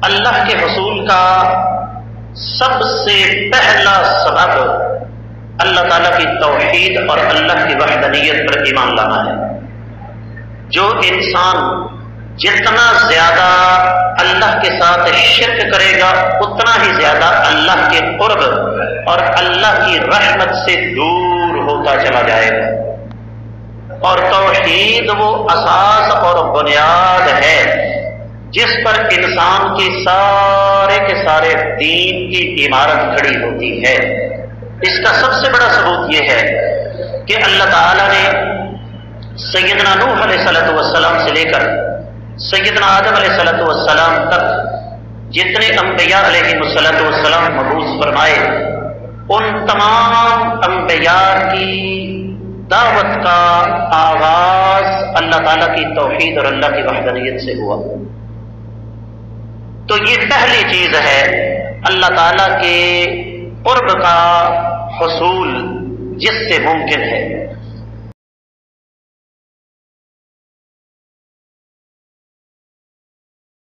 اللہ کے حصول کا سب سے پہلا سبب اللہ تعالیٰ کی توحید اور اللہ کی وحدانیت پر ایمان لانا ہے۔ جو انسان جتنا زیادہ اللہ کے ساتھ شرک کرے گا اتنا ہی زیادہ اللہ کے قرب اور اللہ کی رحمت سے دور ہوتا چلا جائے گا۔ اور توحید وہ اساس اور بنیاد ہے جس پر انسان کی سارے کے سارے دین کی عمارت کھڑی ہوتی ہے۔ اس کا سب سے بڑا ثبوت یہ ہے کہ اللہ تعالیٰ نے سیدنا نوح علیہ السلام سے لے کر سیدنا آدم علیہ السلام تک جتنے انبیاء علیہ السلام مبعوث فرمائے، ان تمام انبیاء کی دعوت کا آغاز اللہ تعالیٰ کی توحید اور اللہ کی وحدانیت سے ہوا۔ تو یہ پہلی چیز ہے اللہ تعالیٰ کے قرب کا حصول جس سے ممکن ہے۔